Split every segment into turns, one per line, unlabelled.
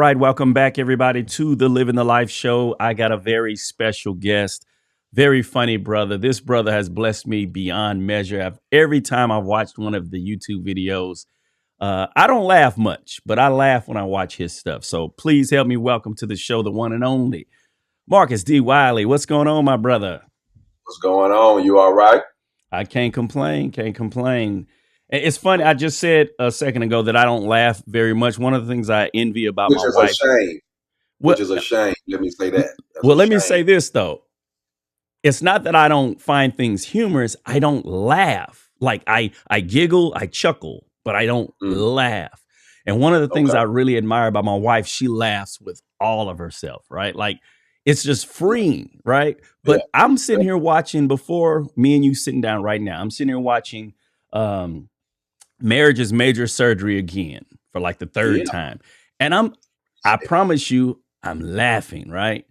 right, welcome back, everybody, to the Living the Life show. I got a very special guest, very funny brother. This brother has blessed me beyond measure. Every time I've watched one of the YouTube videos, I don't laugh much, but I laugh when I watch his stuff. So please help me welcome to the show the one and only Marcus D. Wiley. What's going on, my brother?
What's going on? You all right?
I can't complain. Can't complain. It's funny. I just said a second ago that I don't laugh very much. One of the things I envy about
Which
my
is a
wife.
shame.
What?
Which is a shame. Let me say that. That's
Well,
a
let me
shame.
say this though. It's not that I don't find things humorous. I don't laugh. Like I giggle, I chuckle, but I don't laugh. And one of the things
Okay.
I really admire about my wife, she laughs with all of herself, right? Like it's just freeing, right? But
Yeah.
I'm sitting here watching before me and you sitting down right now. I'm sitting here watching Marriage is Major Surgery again for like the third
Yeah.
time. And I promise you, I'm laughing, right?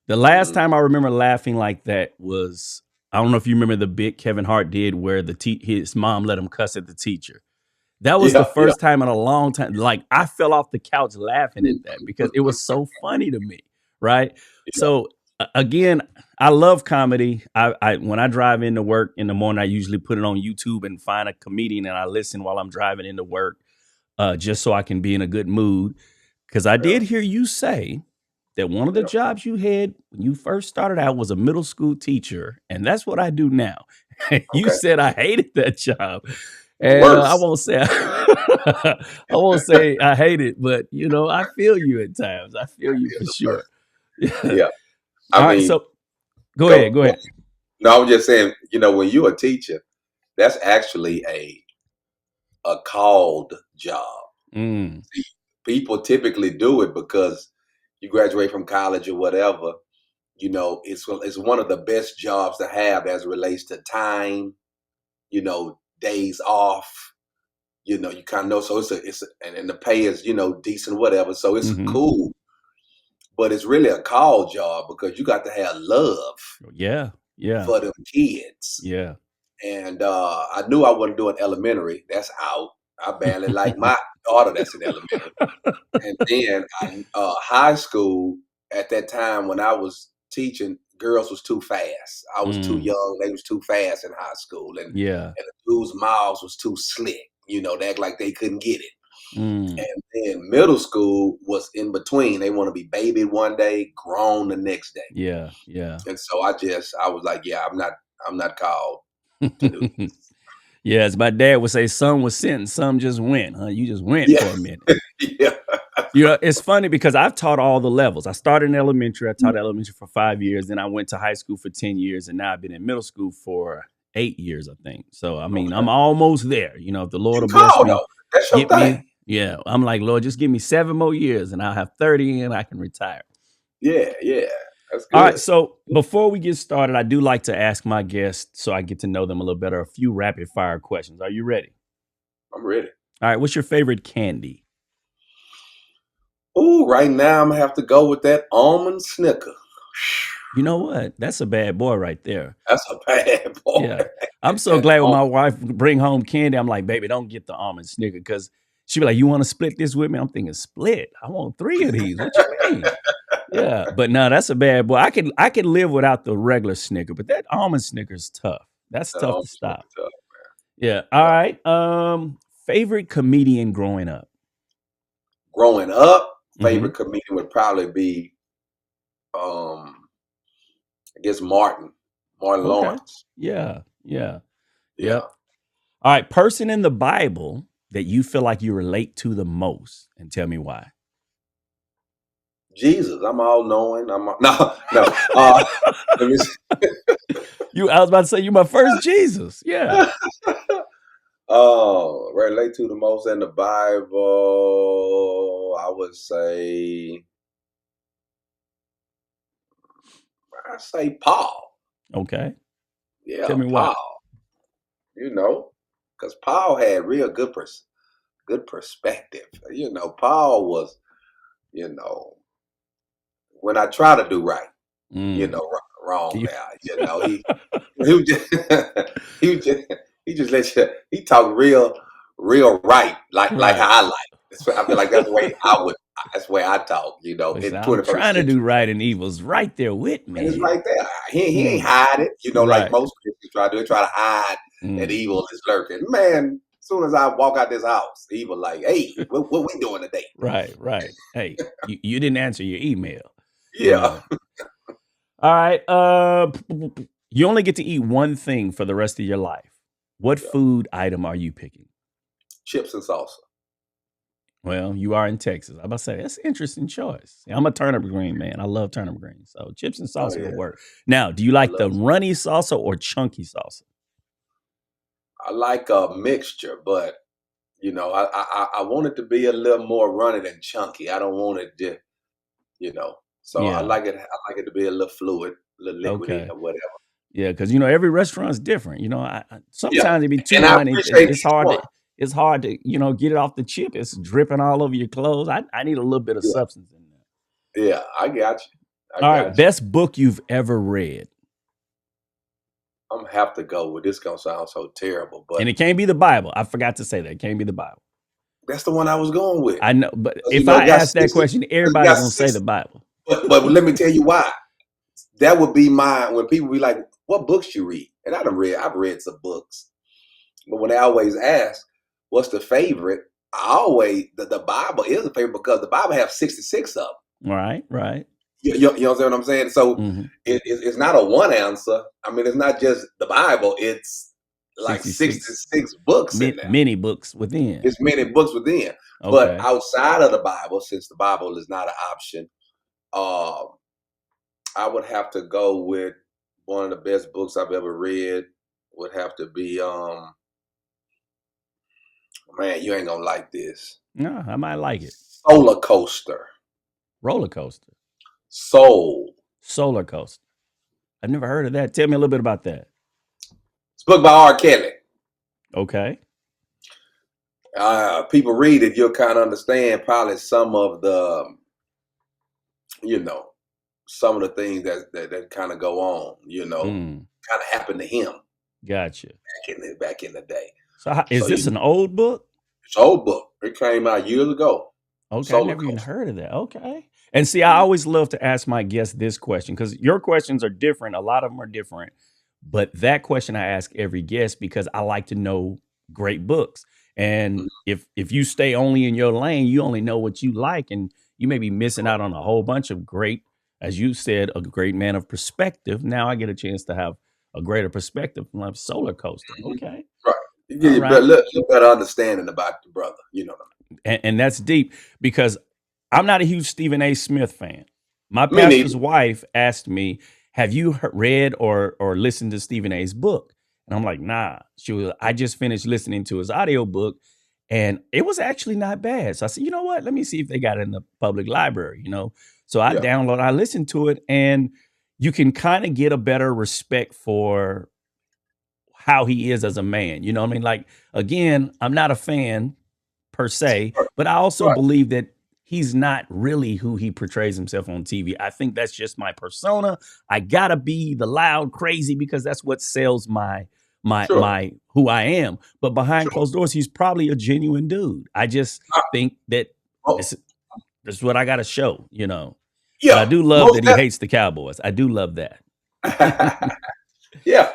The last time I remember laughing like that was, I don't know if you remember the bit Kevin Hart did where his mom let him cuss at the teacher. That was the
Yeah.
first time in a long time. Like I fell off the couch laughing at that because it was so funny to me, right?
Yeah.
So again, I love comedy. I when I drive into work in the morning, I usually put it on YouTube and find a comedian and I listen while I'm driving into work, just so I can be in a good mood. Because I did hear you say that one of the jobs you had when you first started out was a middle school teacher, and that's what I do now. You
Okay.
said I hated that job, and I
Worse.
won't say I won't say I hate it, but you know I feel you at times. I feel you for sure.
Yeah.
All
I
right,
mean,
so go ahead.
No, I was just saying, when you're a teacher, that's actually a called job.
Mm,
See, people typically do it because you graduate from college or whatever. It's one of the best jobs to have as it relates to time, days off. You kind of know, so and the pay is, decent, whatever. So it's
mhm.
cool, but it's really a call job because you got to have love
Yeah, yeah,
for them kids.
yeah.
And I knew I wasn't doing elementary. That's out. I barely like my daughter that's in elementary. And then high school at that time when I was teaching, girls was too fast. I was too
Mm,
young. They was too fast in high school, and
yeah.
the dudes' mouths was too slick. They act like they couldn't get it.
Mm,
And then middle school was in between. They want to be baby one day, grown the next day.
yeah, yeah.
And so I was like, yeah, I'm not called to do this.
Yeah, as my dad would say, some was sent and some just went. Huh? You just went
Yeah,
for a minute.
yeah,
You know, it's funny because I've taught all the levels. I started in elementary. I taught elementary for 5 years. Then I went to high school for 10 years. And now I've been in middle school for 8 years, I think. So, I mean, I'm
okay.
almost there. You know, if the Lord
You
will bless
called
me,
though. That's your
get
thing.
me. Yeah, I'm like, Lord, just give me 7 more years and I'll have 30 and I can retire.
Yeah, yeah. That's
All right.
good.
So before we get started, I do like to ask my guests so I get to know them a little better, a few rapid fire questions. Are you ready?
I'm ready.
All right. What's your favorite candy?
Oh, right now I'm gonna have to go with that almond snicker.
You know what? That's a bad boy right there.
That's a bad boy.
Yeah. I'm so
That
glad when my
almond.
wife bring home candy, I'm like, baby, don't get the almond snicker because she be like, you want to split this with me? I'm thinking split. I want 3 of these. What you mean? Yeah. But no, that's a bad boy. I can live without the regular snicker, but that almond snicker is tough. That's
That
tough to
almond
stop.
snicker tough.
Yeah. All
Yeah.
right. Favorite comedian growing up.
Growing up,
Hmm.
favorite comedian would probably be I guess Martin
Okay.
Lawrence.
Yeah. Yeah.
Yeah.
Yep. All right. Person in the Bible that you feel like you relate to the most, and tell me why.
Jesus, I'm all knowing. No, no. Let me
I was about to say you my first Jesus. Yeah.
see. Oh, relate to the most in the Bible. I say Paul.
Okay. Tell
Yeah,
me why.
Paul. Because Paul had real good perspective. Paul was, you know, when I try to do right,
Mm.
wrong
You-
now. He was just he was just he just let he talk real right, like
right.
how I like. I feel like that's the way I would That's the way I talk, you know,
Listen,
in
I'm
21st
trying to do
century.
right and evil's right there with
And it's
me.
right there. He ain't
Mm,
hide it, you know, like
right.
most Christians try to do. They try to hide that
Mm.
evil is lurking. Man, as soon as I walk out this house, evil like, hey, what we doing today?
Right, right. Hey, you didn't answer your email, you
Yeah.
know. All right. You only get to eat one thing for the rest of your life. What
Yeah.
food item are you picking?
Chips and salsa.
Well, you are in Texas. I'm about to say that's an interesting choice. I'm a turnip green man. I love turnip greens. So chips and
Oh
salsa
yeah.
will work. Now, do you
I
like
love
the runny salsa or chunky salsa?
I like a mixture, but you know, I want it to be a little more runny than chunky. I don't want it to, you know. So I
Yeah.
like it. I like it to be a little fluid, a little liquidy
Okay.
or whatever.
Yeah, because every restaurant's different.
Yeah,
Sometimes it be too
and I
runny.
appreciate
It's
each
hard
one.
to get it off the chip. It's dripping all over your clothes. I need a little bit of
Yeah,
substance in there.
yeah, I got you. I
All right,
got you.
best book you've ever read,
I'm gonna have to go with this. Gonna sound so terrible,
and
but
it can't be the Bible. I forgot to say that it can't be the Bible.
that's the one I was going with.
I know, but
'Cause, you
if
know,
I
it got
ask that
60.
question,
It
everybody
got
gonna say the
60.
Bible.
But let me tell you why. That would be mine when people be like, "What books you read?" And I've read some books, but when they always ask, "What's the favorite?" I always the Bible is a favorite because the Bible has 66 of them.
Right, right.
You understand what I'm saying? So
Hmm.
it's not a one answer. I mean, it's not just the Bible. It's like
66
66 books in there.
many books within.
It's many books within. But
Okay.
outside of the Bible, since the Bible is not an option, um, I would have to go with one of the best books I've ever read. Would have to be man, you ain't gonna like this.
No, I might like it.
Solar Coaster.
Roller coaster,
Soul.
solar coaster. I've never heard of that. Tell me a little bit about that.
It's a book by R. Kelly.
Okay.
People read it, you'll kind of understand probably some of the, you know, some of the things that kind of go on, you know,
Mm,
kind of happened to him
gotcha.
back in the day.
So, is
So
this
you,
an old book?
it's an old book. It came out years ago.
Okay, I
Solar
never even
Coaster.
heard of that. Okay. And see, I always love to ask my guests this question because your questions are different. A lot of them are different. But that question I ask every guest because I like to know great books. And
Mhm.
if you stay only in your lane, you only know what you like, and you may be missing out on a whole bunch of great, as you said, a great man of perspective. Now I get a chance to have a greater perspective from a solar coaster.
Mhm.
Okay.
Right. You get
All
a better,
right.
little better understanding about the brother. You know what
And that's deep because I'm not a huge Stephen A. Smith fan. My
I mean? Me
pastor's
neither.
wife asked me, "Have you read or listened to Stephen A.'s book?" And I'm like, "Nah." She was. I just finished listening to his audiobook, and it was actually not bad. So I said, "You know what? Let me see if they got it in the public library." So I
Yeah.
downloaded. I listened to it, and you can kind of get a better respect for how he is as a man. You know what I mean? Like again, I'm not a fan per se,
Right.
but I also
Right.
believe that he's not really who he portrays himself on TV. I think that's just my persona. I gotta be the loud crazy because that's what sells
Sure.
my who I am. But behind
Sure.
closed doors, he's probably a genuine dude. I just
Uh,
think that
oh,
this this is what I gotta show. But I
yeah.
do love
Most
that he hates the Cowboys. I do love that.
Yeah,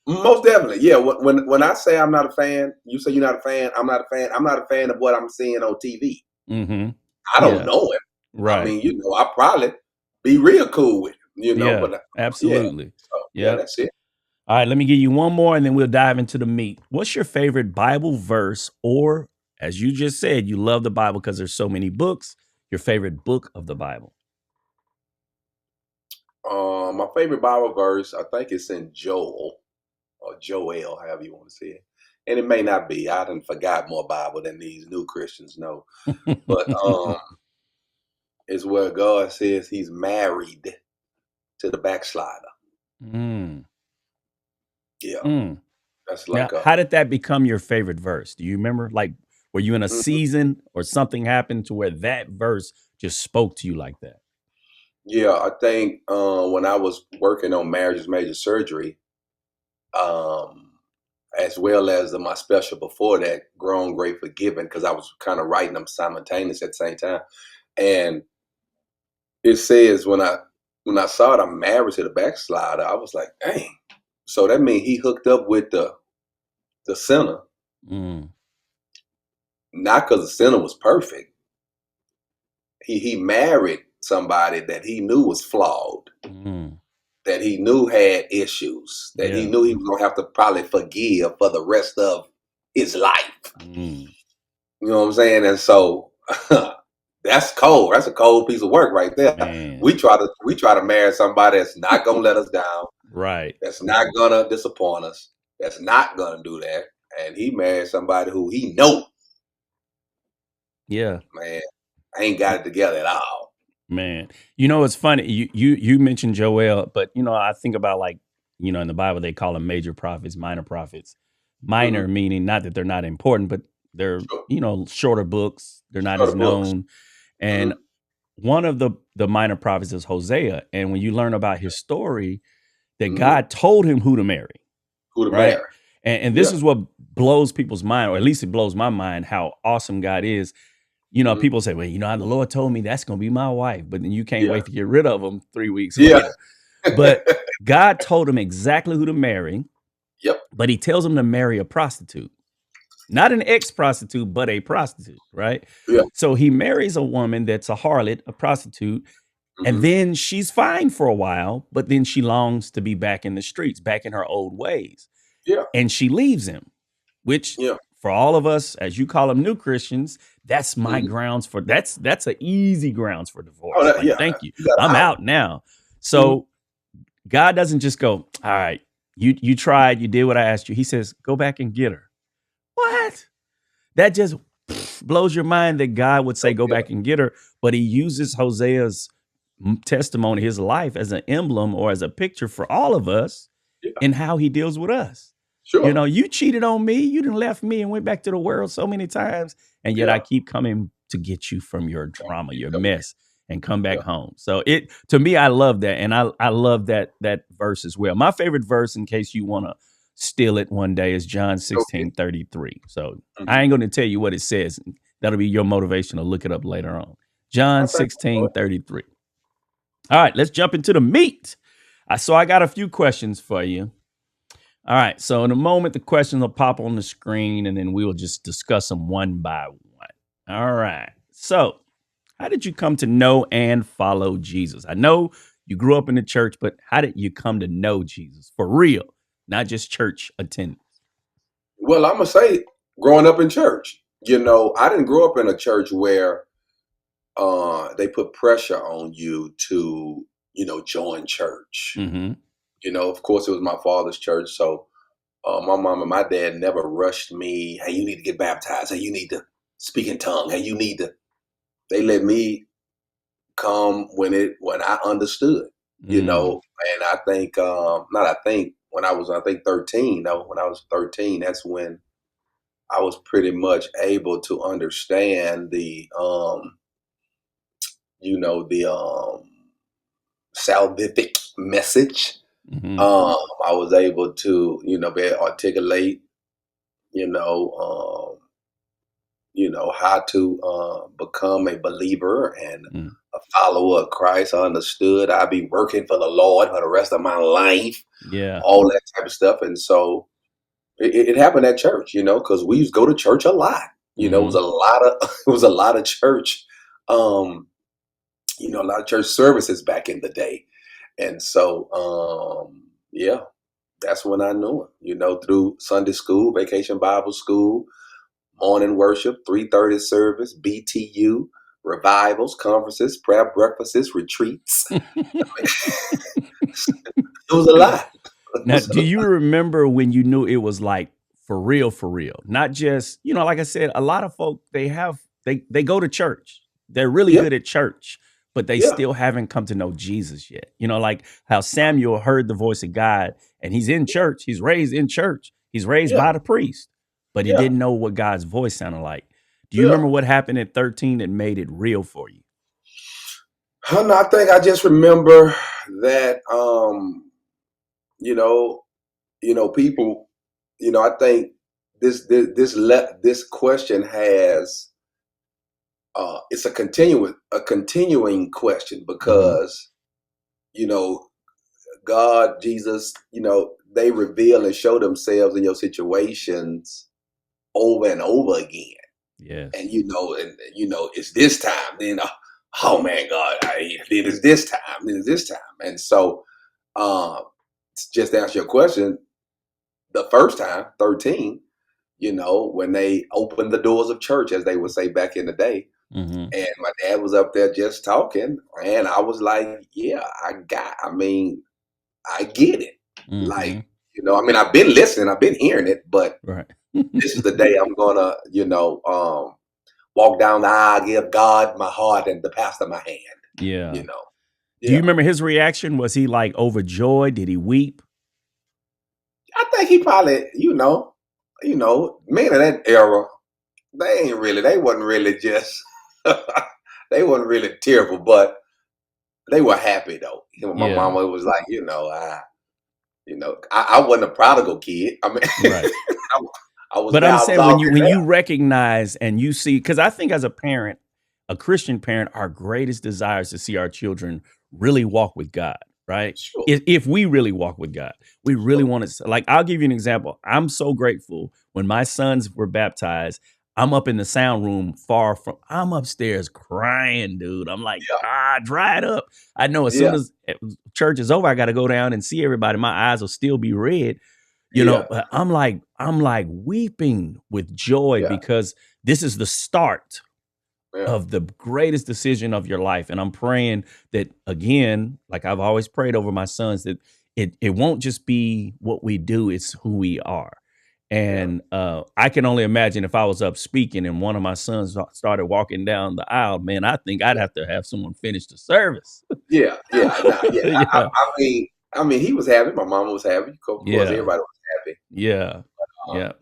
most definitely. Yeah, when I say I'm not a fan, you say you're not a fan. I'm not a fan. I'm not a fan of what I'm seeing on TV.
Hmm.
I don't
Yeah.
know him. I
Right.
mean, you know, I probably be real cool with him. You know,
Yeah.
but yeah,
Absolutely.
so yeah,
Yep.
that's it.
All right, let me give you one more and then we'll dive into the meat. What's your favorite Bible verse? Or, as you just said, you love the Bible because there's so many books, your favorite book of the Bible?
My favorite Bible verse, I think it's in Joel or Joel, however you want to say it. And it may not be. I done forgot more Bible than these new Christians know. But it's where God says He's married to the backslider.
Mm,
Yeah,
mm.
that's
Now,
like a.
how did that become your favorite verse? Do you remember? Like, were you in a
Mhm.
season or something happened to where that verse just spoke to you like that?
Yeah, I think when I was working on marriage major surgery, um, as well as my special before that, Grown, Great, Forgiven, because I was kind of writing them simultaneous at the same time. And it says when I saw it, I'm married to the backslider. I was like, dang. So that means he hooked up with the sinner,
Mm,
not because the sinner was perfect. He married somebody that he knew was flawed,
mm,
that he knew had issues, that he
yeah.
knew he was gonna have to probably forgive for the rest of his life.
Mm,
You know what I'm saying? And so that's cold. That's a cold piece of work right there.
man.
We try to marry somebody that's not gonna let us down,
Right.
that's not gonna disappoint us, that's not gonna do that. And he married somebody who he know,
Yeah.
man, ain't got it together at all.
Man, it's funny. You mentioned Joel, but I think about, like, in the Bible they call them major prophets, minor prophets. Minor
Mhm.
meaning not that they're not important, but they're
Sure.
shorter books. They're not
Sure,
as
the books.
known. And
Mhm.
one of the minor prophets is Hosea. And when you learn about his story, that
Mhm.
God told him who to marry,
Who to
right?
marry.
And this
Yeah.
is what blows people's mind, or at least it blows my mind, how awesome God is.
Mhm.
People say, well, the Lord told me that's going to be my wife, but then you can't
Yeah.
wait to get rid of them 3 weeks
Yeah.
later. But God told him exactly who to marry,
Yep.
but he tells him to marry a prostitute, not an ex prostitute, but a prostitute, right?
Yeah.
So he marries a woman that's a harlot, a prostitute, and
Mhm.
then she's fine for a while, but then she longs to be back in the streets, back in her old ways.
Yeah.
And she leaves him, which
Yeah.
for all of us, as you call them, new Christians, that's my
Mhm.
grounds for that's a easy grounds for
Oh,
divorce.
that,
Like,
yeah.
thank you.
You got
I'm
an out.
out now.
Mhm.
So God doesn't just go, all right, you tried, you did what I asked you. He says, go back and get her. What? That just blows your mind that God would say, go
Yeah.
back and get her. But he uses Hosea's testimony, his life, as an emblem or as a picture for all of us
Yeah.
in how he deals with us.
Sure.
You cheated on me. You done left me and went back to the world so many times. And yet I
Yeah.
keep coming to get you from your drama,
Keep
your
coming.
mess, and come back
Yeah.
home. So to me, I love that. And I love that verse as well. My favorite verse, in case you want to steal it one day, is John
Okay.
16:33. So I
Mhm.
ain't going to tell you what it says. That'll be your motivation to look it up later on. John
Okay.
16:33. All right, let's jump into the meat. So I got a few questions for you. All right. So in a moment, the questions will pop on the screen and then we will just discuss them one by one. All right. So, how did you come to know and follow Jesus? I know you grew up in the church, but how did you come to know Jesus for real, not just church attendance?
Well, I'm gonna say, growing up in church, I didn't grow up in a church where they put pressure on you to, join church.
Mm-hmm.
Of course, it was my father's church, so my mom and my dad never rushed me. Hey, you need to get baptized. Hey, you need to speak in tongue. Hey, you need to. They let me come when I understood.
Mm,
And I think not. I think when I think 13. No, when I was 13, that's when I was pretty much able to understand the salvific message.
mm-hmm.
I was able to, be able to articulate, you know, how to become a believer and
Mm,
a follower of Christ. I understood I'd be working for the Lord for the rest of my life,
yeah.
all that type of stuff. And so it happened at church, because we used to go to church a lot. It was
Mm-hmm.
a lot of it was a lot of church, um, a lot of church services back in the day. And so yeah, that's when I knew him, through Sunday school, vacation Bible school, morning worship, 3:30 service, BTU, revivals, conferences, prayer breakfasts, retreats. It was a lot. It
Now,
was
do you remember when you knew it was like for real? Not just, like I said, a lot of folk they go to church. They're really
yeah,
good at church, but they
yeah,
still haven't come to know Jesus yet. Like how Samuel heard the voice of God and he's in church, he's raised in church, he's raised
yeah,
by the priest, but he
yeah,
didn't know what God's voice sounded like. Do you
yeah.
remember what happened at 13 that made it real for you?
And I think I just remember that you know, people, I think this question has it's a continuing question
Hmm.
because you know God, Jesus, they reveal and show themselves in your situations over and over again.
Yes.
And it's this time. Then, oh man, God, then it's this time. Then it's this time. And so, um, just to answer your question, the first time, 13, when they opened the doors of church, as they would say back in the day,
Hmm.
and my dad was up there just talking, and I was like, yeah, I get it. Like,
Hmm.
I've been listening, I've been hearing it, but
Right.
this is the day I'm gonna, walk down the aisle, give God my heart and the pastor my hand. You
Yeah.
know,
Do you
yeah.
remember his reaction? Was he like overjoyed? Did he weep?
I think he probably, men of that era, they wasn't really just, they wasn't really tearful, but they were happy though. My
Yeah.
mama was like, I wasn't a prodigal kid. I mean,
Right.
I, I was
But
there.
I'm
I was
saying when you
already there.
recognize and you see, because I think as a parent, a Christian parent, our greatest desire is to see our children really walk with God, right?
Sure,
If we really walk with God, we really
sure.
want to. Like, I'll give you an example. I'm so grateful when my sons were baptized. I'm up in the sound room, I'm upstairs crying, dude. I'm like,
Yeah,
dry it up. I know as soon
yeah,
as church is over, I got to go down and see everybody. My eyes will still be red,
yeah,
but I'm like weeping with joy
yeah,
because this is the start
yeah,
of the greatest decision of your life. And I'm praying that, again, like I've always prayed over my sons, that it won't just be what we do, it's who we are.
yeah,
And I can only imagine if I was up speaking and one of my sons started walking down the aisle, man, I think I'd
yeah,
have to have someone finish the service.
yeah, yeah. Nah, yeah.
Yeah.
He was happy. My mama was happy. Of course,
Yeah.
everybody was happy.
Yeah.
Uh,
Yeah.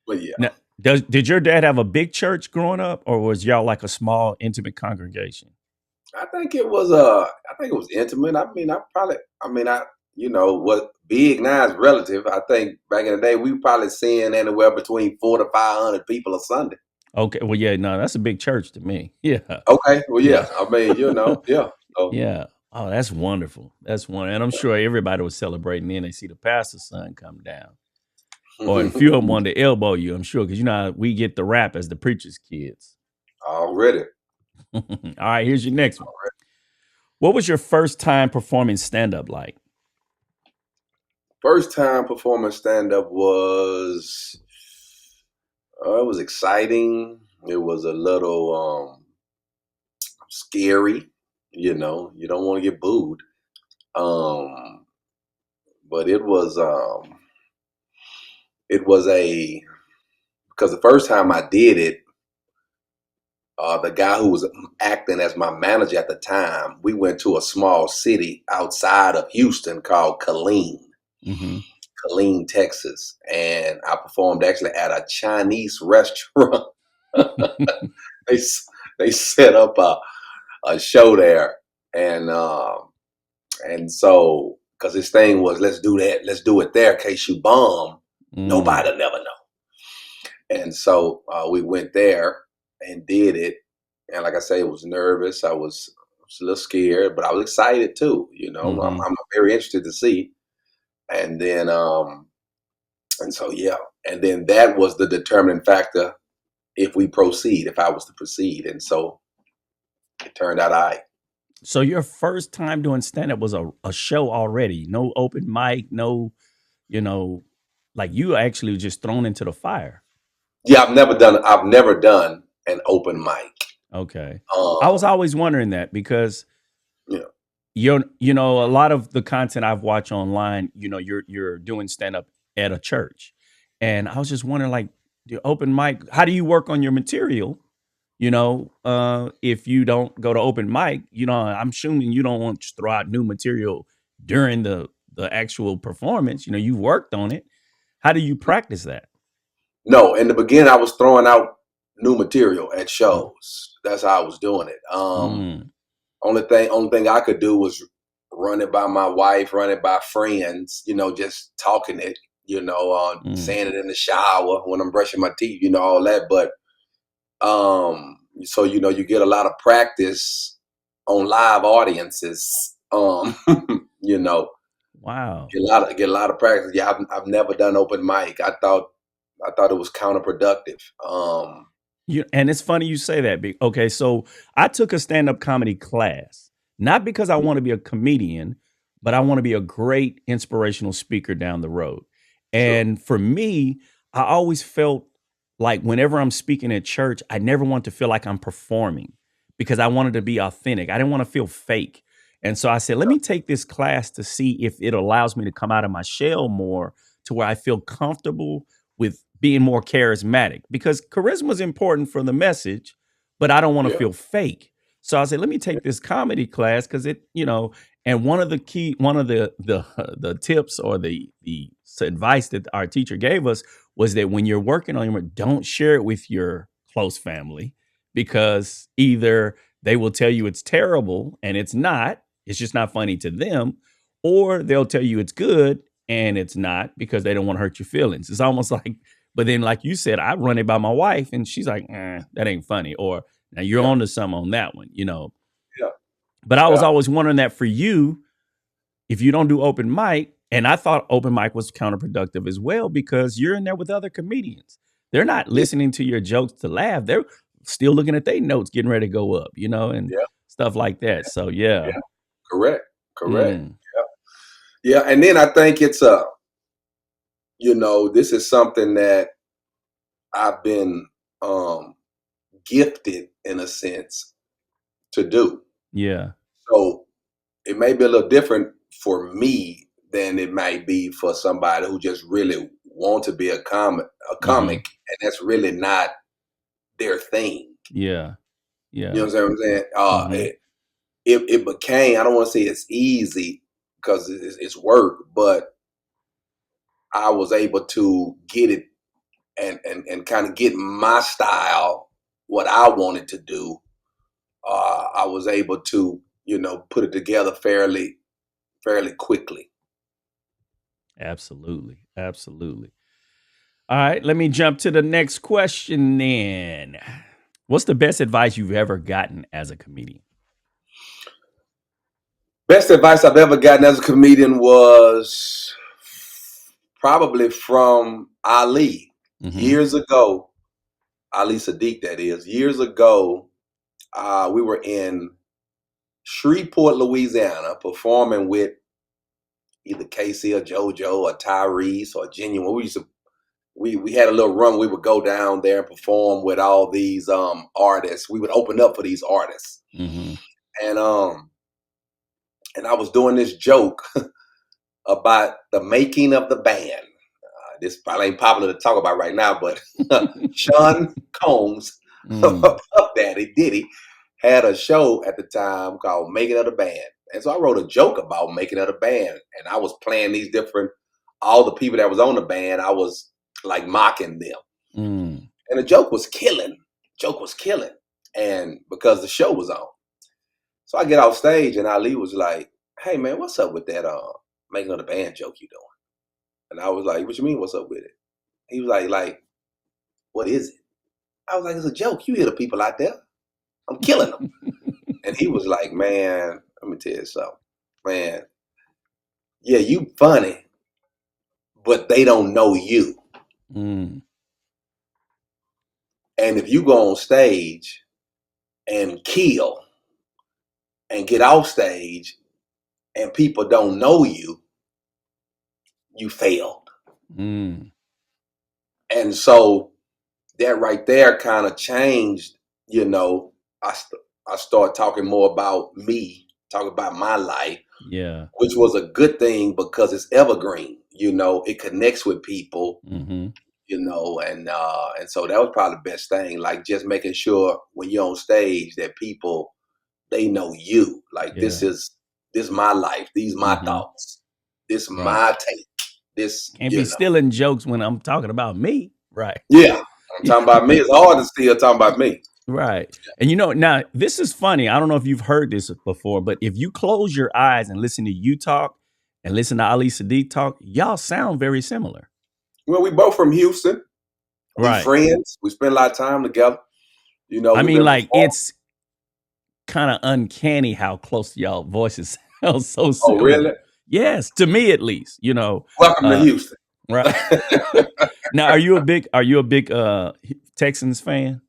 but yeah,
Now, did your dad have a big church growing up, or was y'all like a small, intimate congregation?
I think it was intimate. What big now is relative. I think back in the day, we probably seeing anywhere between 400 to 500 people a Sunday.
Okay, well, yeah, no, that's a big church to me. Yeah,
Okay, well,
yeah,
yeah. Yeah. So,
yeah. Oh, that's wonderful. That's wonderful, and I'm sure everybody was celebrating. Then they see the pastor's son come down, or a few of them wanted to elbow you. I'm sure because you know how we get the rap as the preacher's kids.
already.
All right, here's your next one. What was your first time performing stand up like?
First time performing stand up it was exciting. It was a little scary. You don't want to get booed. Um, but it was a because the first time I did it, the guy who was acting as my manager at the time, we went to a small city outside of Houston called
Hmm.
Killeen, Texas, and I performed actually at a Chinese restaurant. they s- they set up a show there, and so because his thing was let's do that, let's do it there in case you bomb,
Mm.
nobody'll never know. And so we went there and did it, and like I say, I was nervous. I was a little scared, but I was excited too.
Hmm.
I'm very interested to see, and then and so yeah, and then that was the determining factor if I was to proceed, and so it turned out I.
So your first time doing stand up was a show already, no open mic, no, you know, like you actually just thrown into the fire.
Yeah, I've never done an open mic.
Okay. I was
Um,
always wondering that because
yeah,
a lot of the content I've watched online, you're doing stand up at a church. And I was just wondering, like, the open mic, how do you work on your material? If you don't go to open mic, I'm assuming you don't want to throw out new material during the actual performance. You've worked on it. How do you practice that?
no, in the beginning I was throwing out new material at
Mm,
shows. That's how I was doing it.
mm,
Only thing I could do was run it by my wife, run it by friends. Just talking it.
mm,
Saying it in the shower when I'm brushing my teeth. All that. But So you get a lot of practice on live audiences. You know,
Wow.
get a lot of practice. Yeah, I've never done open mic. I thought it was counterproductive.
And it's funny you say that. Okay, so I took a stand-up comedy class, not because I want to be a comedian, but I want to be a great inspirational speaker down the road.
Sure.
And for me, I always felt like whenever I'm speaking at church, I never want to feel like I'm performing because I wanted to be authentic. I didn't want to feel fake. And so I said, let me take this class to see if it allows me to come out of my shell more to where I feel comfortable with being more charismatic because charisma is important for the message, but I don't want to
Yeah.
feel fake. So I said, let me take this comedy class because and one of the tips or the advice that our teacher gave us was that when you're working on your, don't share it with your close family because either they will tell you it's terrible and it's just not funny to them, or they'll tell you it's good and it's not because they don't want to hurt your feelings. It's almost like, but then like you said, I run it by my wife and she's like, that ain't funny. Or now you're
Yeah.
on to something on that one.
Yeah.
But I was
Yeah.
always wondering that for you, if you don't do open mic, and I thought open mic was counterproductive as well because you're in there with other comedians. They're not
Yeah.
listening to your jokes to laugh. They're still looking at their notes, getting ready to go up, and
Yeah.
stuff like that. So yeah.
Yeah. Correct. Correct.
Mm,
Yeah. And then I think it's this is something that I've been gifted in a sense to do.
yeah.
So it may be a little different for me than it might be for somebody who just really want to be
Hmm.
comic, and that's really not their thing.
Yeah.
You
Yeah.
know what I'm saying?
Hmm.
It became, I don't want to say it's easy because it's work, but I was able to get it and kind of get my style, what I wanted to do. I was able to, put it together fairly quickly.
Absolutely. Absolutely. All right. Let me jump to the next question then. What's the best advice you've ever gotten as a comedian?
Best advice I've ever gotten as a comedian was probably from Ali
Hmm.
years ago. Ali Sadiq, that is. Years ago, we were in Shreveport, Louisiana, performing with either Casey or JoJo or Tyrese or Genuine. We had a little run. We would go down there and perform with all these artists. We would open up for these artists,
Hmm.
and I was doing this joke about the making of the band. This probably ain't popular to talk about right now, but Sean Combs,
Mm,
Puff Daddy Diddy, had a show at the time called Making of the Band. And so I wrote a joke about making of the band. And I was playing all the people that was on the band, I was like mocking them.
mm.
And the joke was killing. Joke was killing. And because the show was on. So I get off stage and Ali was like, hey man, what's up with that making of the band joke you doing? And I was like, what you mean what's up with it? He was like, what is it? I was like, it's a joke. You hear the people out there. I'm killing them. And he was like, man, let me tell you something. Man, yeah, you funny, but they don't know you.
Mm,
And if you go on stage and kill and get off stage and people don't know you, you failed.
mm.
And so that right there kind of changed, you know, I started talking more about me, talking about my life,
Yeah.
which was a good thing because it's evergreen. It connects with people.
Mhm.
And so that was probably the best thing. Like just making sure when you're on stage that people they know you. Like
Yeah.
this is my life. These my
Mhm.
thoughts. This
Right.
my take. This
Can't be stealing jokes when I'm talking about me. Right.
yeah. I'm talking about me. It's hard to still talking about me.
Right. And now this is funny. I don't know if you've heard this before, but if you close your eyes and listen to you talk and listen to Ali Sadiq talk, y'all sound very similar.
Well, we both from Houston. We
Right.
friends. We spend a lot of time together. You know,
I
we've
mean,
been
like,
performing.
it's kind of uncanny how close y'all voices sound so
Oh, really?
similar. Yes, to me at least, you know.
Welcome to Houston.
Right. Now, are you a big Texans fan?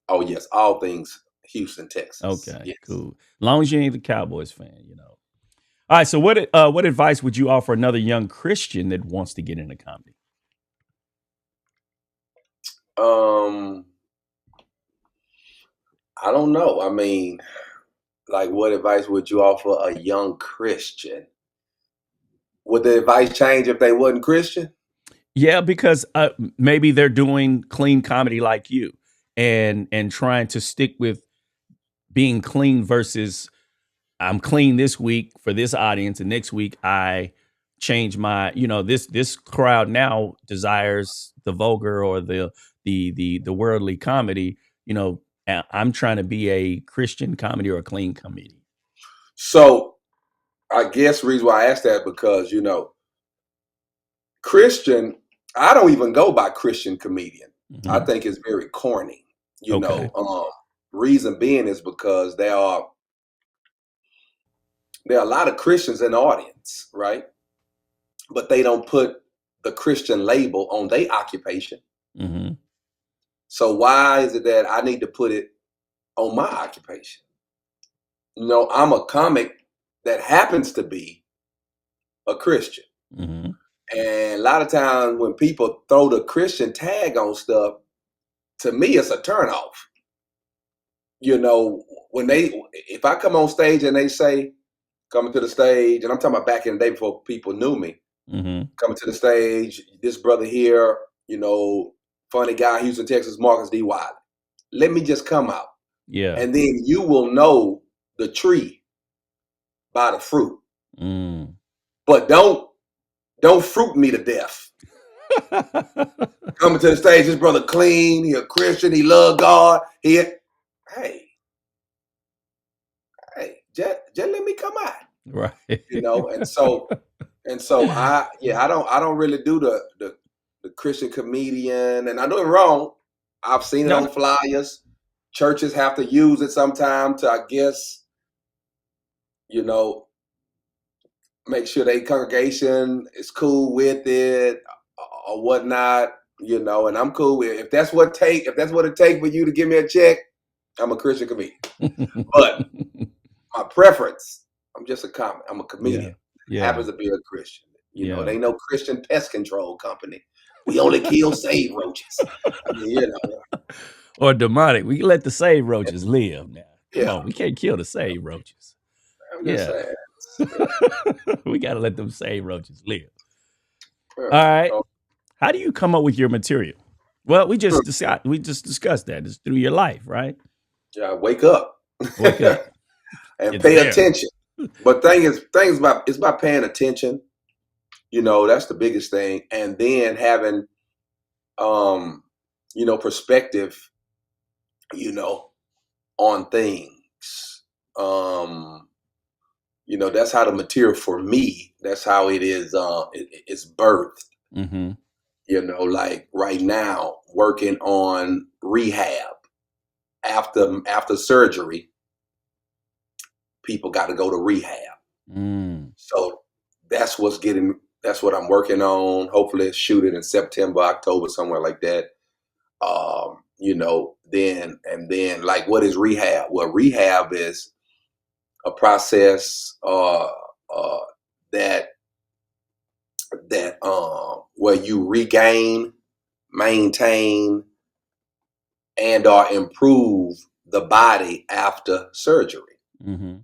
Oh, yes, all things Houston, Texas.
Okay,
Yes.
cool. As long as you ain't the Cowboys fan, you know. All right. So, what advice would you offer another young Christian that wants to get into comedy?
Um, I don't know. I mean, like, what advice would you offer a young Christian? Would the advice change if they wasn't Christian?
Yeah, because maybe they're doing clean comedy like you, and trying to stick with being clean versus I'm clean this week for this audience, and next week I change my, you know, this crowd now desires the vulgar or the worldly comedy. You know, I'm trying to be a Christian comedy or a clean comedy.
So I guess the reason why I asked that because Christian, I don't even go by Christian comedian. I
Hmm.
think it's very corny. You
Okay.
know, reason being is because there are a lot of Christians in the audience, right? But they don't put the Christian label on their occupation.
Hmm.
So why is it that I need to put it on my occupation? I'm a comic that happens to be a Christian.
Hmm.
And a lot of times when people throw the Christian tag on stuff, to me it's a turnoff. You know, if I come on stage and they say, coming to the stage, and I'm talking about back in the day before people knew me,
Hmm.
coming to the stage, this brother here, funny guy, Houston, Texas, Marcus D. Wiley. Let me just come out.
Yeah.
And then you will know the tree by the fruit.
Mm.
But don't fruit me to death. Coming to the stage, this brother clean, he a Christian, he love God. Hey, just let me come out.
Right.
And so I don't really do the Christian comedian, and I know it wrong. I've seen it
No,
on
no.
flyers. Churches have to use it sometime to, I guess, you know, make sure their congregation is cool with it or whatnot. And I'm cool with it. If that's what it takes for you to give me a check, I'm a Christian comedian. But my preference, I'm just a comic. I'm a
Yeah.
comedian.
Yeah.
Happens to be a Christian. It
Yeah.
ain't no Christian pest control company. We only kill save roaches. I mean,
Or demonic. We let the save roaches live now. Come
yeah.
on, we can't kill the save roaches.
I'm just
Yeah.
saying. Yeah.
We gotta let them save roaches live.
Yeah.
All right.
Oh,
How do you come up with your material? Well, we just discussed that. It's through your life, right?
yeah. Wake up
Wake up.
and
It's
pay
there.
attention. But things about it's about paying attention. That's the biggest thing. And then having um, perspective, you know, on things. That's how the material for me, that's how it is it's birthed.
Hmm.
Like right now, working on rehab after surgery, people got to go to rehab.
Mm.
So that's what I'm working on. Hopefully shoot it in September, October, somewhere like that. Then like what is rehab? Well, rehab is a process uh that where you regain, maintain, and or improve the body after surgery.
Hmm.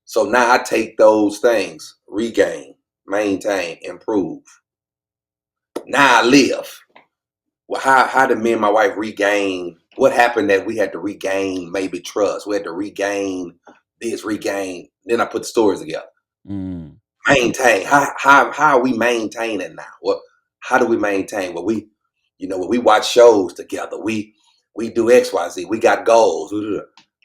So now I take those things: regain, maintain, improve. Now I live. Well, how did me and my wife regain? What happened that we had to regain? Maybe trust. We had to regain this, regain. Then I put the stories together.
Mm.
Maintain. How are we maintaining now? Well, how do we maintain? Well, when we watch shows together, we do XYZ. We got goals.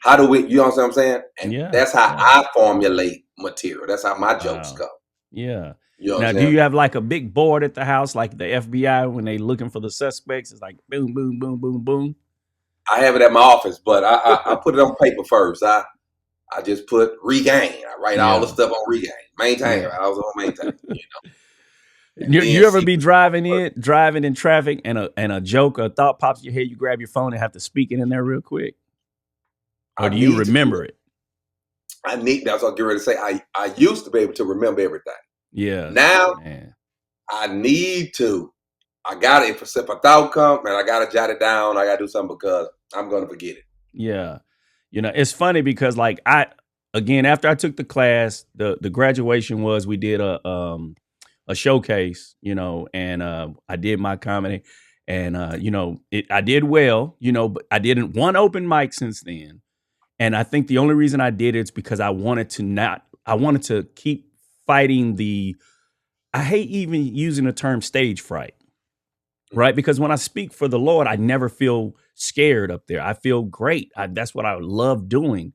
How do we? You know what I'm saying? And
Yeah.
that's how
Yeah.
I formulate material. That's how my jokes
Wow.
go.
Yeah.
You know what I'm
Now, do
saying?
you have like a big board at the house, like the FBI when they looking for the suspects? It's like boom, boom, boom, boom, boom.
I have it at my office, but I put it on paper first. I just put regain. I write all the
Yeah.
stuff on regain. Maintain.
Yeah.
I was on maintain. And then
You ever
see
be
what works.
driving in traffic and a joke or a thought pops in your head, you grab your phone and have to speak it in there real quick? Or
I
do you
need to be.
remember it?
That's what I'm getting ready to say. I used to be able to remember everything.
Yeah,
Now
man.
I need to. I got it. If a thought come, man, I gotta jot it down. I gotta do something because I'm gonna forget it.
Yeah. It's funny because like again, after I took the class, the graduation was we did a showcase, and I did my comedy and I did well, but I didn't one open mic since then. And I think the only reason I did it is because I wanted to keep fighting I hate even using the term stage fright, right? Because when I speak for the Lord, I never feel scared up there. I feel great. That's what I love doing.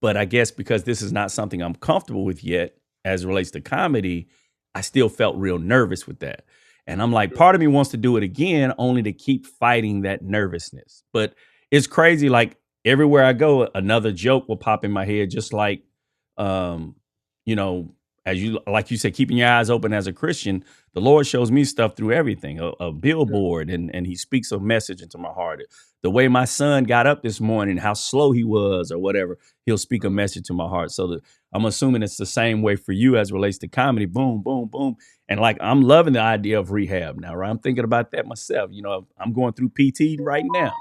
But I guess because this is not something I'm comfortable with yet as it relates to comedy, I still felt real nervous with that. And I'm like, part of me wants to do it again, only to keep fighting that nervousness. But it's crazy. Like everywhere I go, another joke will pop in my head, just like, um, you know, like you said, keeping your eyes open as a Christian, the Lord shows me stuff through everything, a billboard, and he speaks a message into my heart. The way my son got up this morning, how slow he was or whatever, he'll speak a message to my heart. So I'm assuming it's the same way for you as it relates to comedy. Boom, boom, boom. And like, I'm loving the idea of rehab now, right? I'm thinking about that myself. I'm going through PT right now.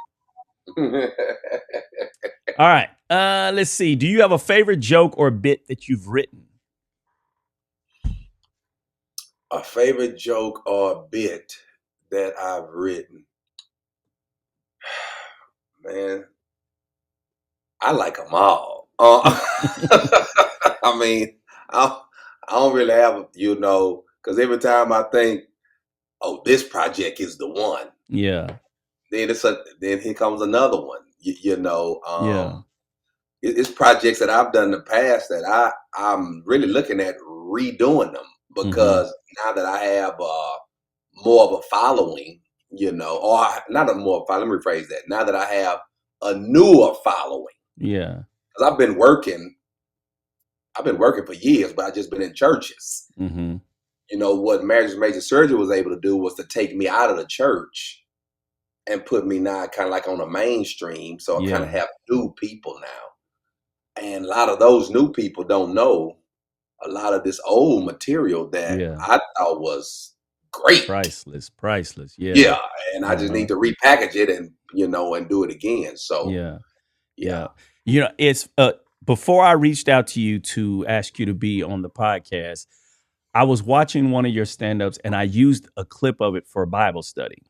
All right. Let's see. Do you have a favorite joke or bit that you've written?
A favorite joke or bit that I've written, man. I like them all. I mean, I don't really have, because every time I think, oh, this project is the one,
Yeah.
then here comes another one.
Yeah.
It's projects that I've done in the past that I'm really looking at redoing them
Mm-hmm.
because now that I have more of a following, or not a more following. Let me rephrase that. Now that I have a newer following,
Yeah.
because I've been working for years, but I've just been in churches.
Mm-hmm.
What Marriage is Major Surgery was able to do was to take me out of the church and put me now kind of like on the mainstream. So I kind of
Yeah.
have new people now. And a lot of those new people don't know a lot of this old material that
Yeah.
I thought was great.
Priceless. Priceless. Yeah.
Yeah. And I just
Uh-huh.
need to repackage it and do it again. So
Yeah.
yeah.
Yeah. It's before I reached out to you to ask you to be on the podcast, I was watching one of your stand-ups and I used a clip of it for a Bible study.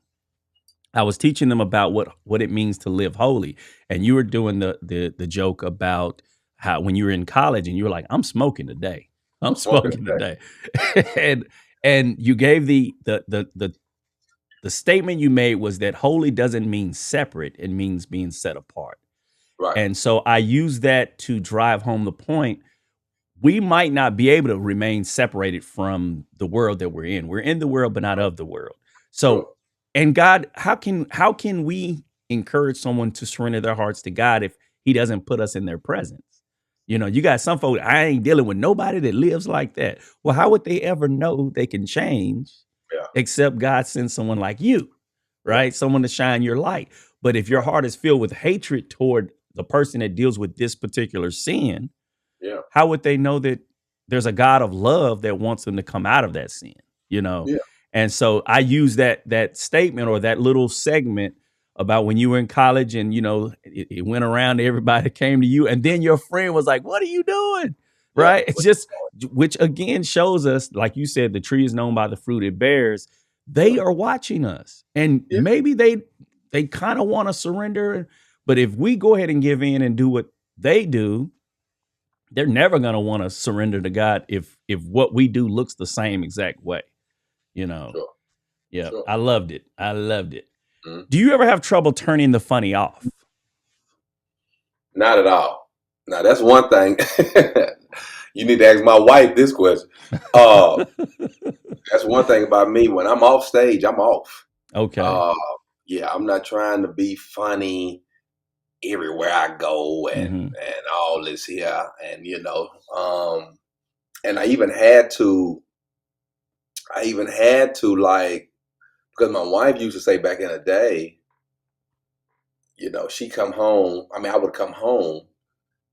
I was teaching them about what it means to live holy. And you were doing the joke about how when you were in college and you were like, I'm smoking today. I'm
I'm smoking
smoking
today.
today. and you gave the statement you made was that holy doesn't mean separate, it means being set apart.
Right.
And so I use that to drive home the point. We might not be able to remain separated from the world that we're in. We're in the world, but not of the world.
Sure.
So, and God, how can we encourage someone to surrender their hearts to God if He doesn't put us in their presence? You got some folks, I ain't dealing with nobody that lives like that. Well, how would they ever know they can change
Yeah.
except God sends someone like you,
Yeah.
right? Someone to shine your light. But if your
Right.
heart is filled with hatred toward the person that deals with this particular sin,
Yeah.
how would they know that there's a God of love that wants them to come out of that sin? You know?
Yeah.
And so I use that statement or that little segment about when you were in college and it went around to everybody that came to you, and then your friend was like, "What are you doing?"
Yeah.
Right? It's just which again shows us, like you said, the tree is known by the fruit it bears. They
Yeah.
are watching us. And
Yeah.
maybe they kind of want to surrender, but if we go ahead and give in and do what they do, they're never going to want to surrender to God if what we do looks the same exact way, you know.
Sure.
Yeah,
Sure.
I loved it. I loved it.
Mhm.
Do you ever have trouble turning the funny off?
Not at all. Now that's one thing. You need to ask my wife this question. Uh, that's one thing about me. When I'm off stage, I'm off.
Okay.
Uh, yeah, I'm not trying to be funny. everywhere I go
Mm-hmm.
and all this here. And and I even had to like, because my wife used to say back in the day, she come home. I mean, I would come home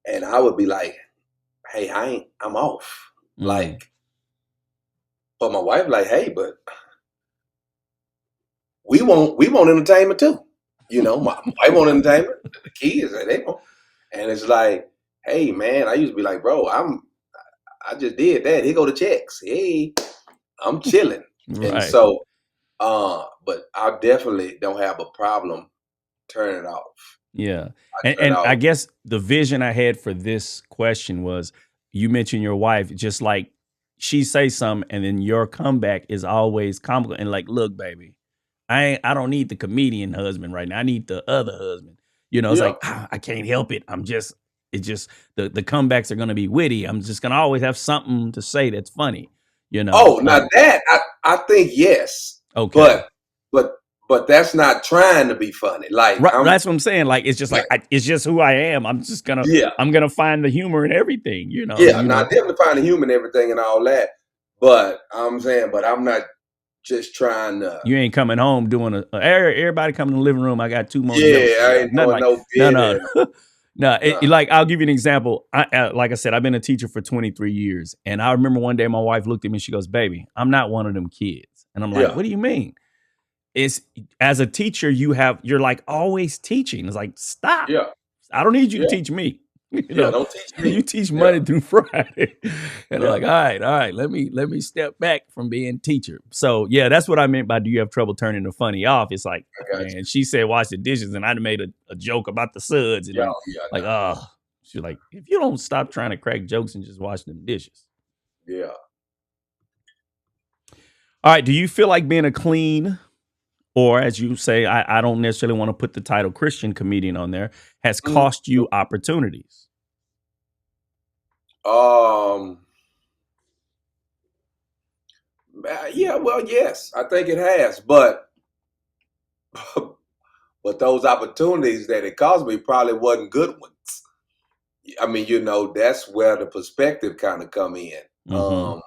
and I would be like, "Hey, I'm off."
Mm.
Like, but my wife like, "Hey, but we want entertainment too." My wife want entertainment. The kids, they want, and it's like, "Hey, man," I used to be like, "Bro, I just did that. Here go the checks. Hey, I'm chilling." And
Right.
so, but I definitely don't have a problem turning it off.
Yeah.
I turn it
And I
off.
guess the vision I had for this question was, you mentioned your wife, just like she say something and then your comeback is always comical and like, look, baby, I don't need the comedian husband right now. I need the other husband. It's
Yeah.
like, I can't help it. It's just the comebacks are gonna be witty. I'm just gonna always have something to say that's funny, you know.
Oh, now that I think yes,
Okay.
but but but that's not trying to be funny. Like
Right,
I'm
that's what I'm saying. Like it's just
like
like it's just who I am.
yeah,
I'm gonna find the humor in everything.
yeah. Now I definitely find the human and everything and all that, but I'm saying, but I'm not just trying to.
You ain't coming home doing everybody come in the living room. I got two more jokes
Yeah,
for
I
y'all.
ain't
Nothing
doing
like
no
no,
bit
no,
and
no.
no.
Like I'll give you an example. Like I said, I've been a teacher for 23 years, and I remember one day my wife looked at me and she goes, "Baby, I'm not one of them kids." And I'm like,
Yeah,
"What do you mean?" It's as a teacher, you're like always teaching. It's like stop.
yeah,
I don't need you to
yeah,
teach me.
yeah. Don't teach
You
me.
teach
Yeah,
Monday through Friday. And I'm
yeah.
like, all right, let me step back from being teacher. So yeah, that's what I meant by do you have trouble turning the funny off? It's like,
I got
man, she said wash the dishes and I'd made a joke about the suds. And
you.
I'm
Yeah,
like,
yeah,
oh, she's like, if you don't stop trying to crack jokes and just wash them dishes.
no, yeah.
All right, do you feel like being a clean, or as you say, I don't necessarily want to put the title Christian comedian on there, has
Mm.
cost you opportunities?
Um. Yeah. Well, yes, I think it has, but but those opportunities that it caused me probably wasn't good ones. I mean, that's where the perspective kind of come in.
Mm-hmm.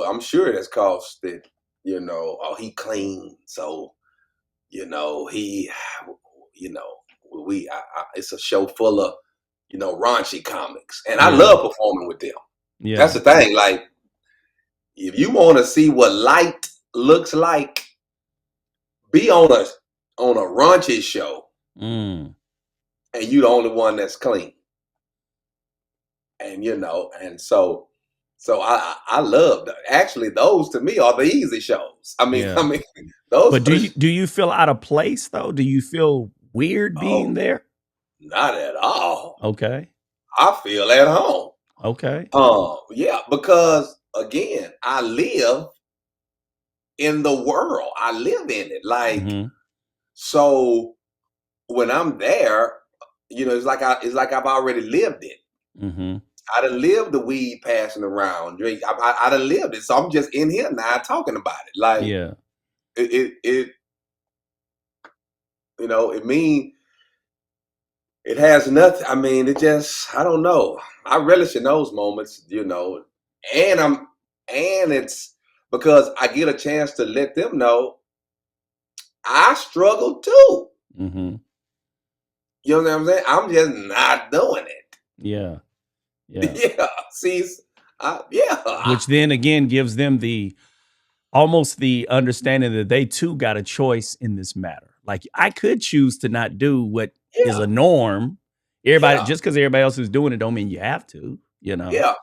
I'm sure that's caused it. Oh, he clean, so he, you know, it's a show full of raunchy comics, and I
Yeah.
love performing with them. That's
Yeah.
the thing. Like, if you want to see what light looks like, be on a raunchy show,
Mm.
and you the only one that's clean. And so I love that. Actually, those to me are the easy shows. I mean,
Yeah.
those
But
are the
do you feel out of place though? Do you feel weird being
oh,
there?
not at all.
Okay.
I feel at home.
Okay.
Yeah, because again, I live in the world. I live in it. Like,
Mhm.
so when I'm there, it's like I've already lived it.
Mhm.
I done lived the weed passing around, drink. I done lived it, so I'm just in here now talking about it. Like
Yeah.
it it mean it has nothing. I mean, it just I don't know. I relish in those moments, and it's because I get a chance to let them know I struggle too.
Mhm.
You know what I'm saying? I'm just not doing it.
Yeah. Yeah.
Yeah. See, yeah.
Which then again gives them the almost the understanding that they too got a choice in this matter. Like I could choose to not do what is
Yeah.
a norm. Everybody
Yeah.
just because everybody else is doing it don't mean you have to.
Yeah.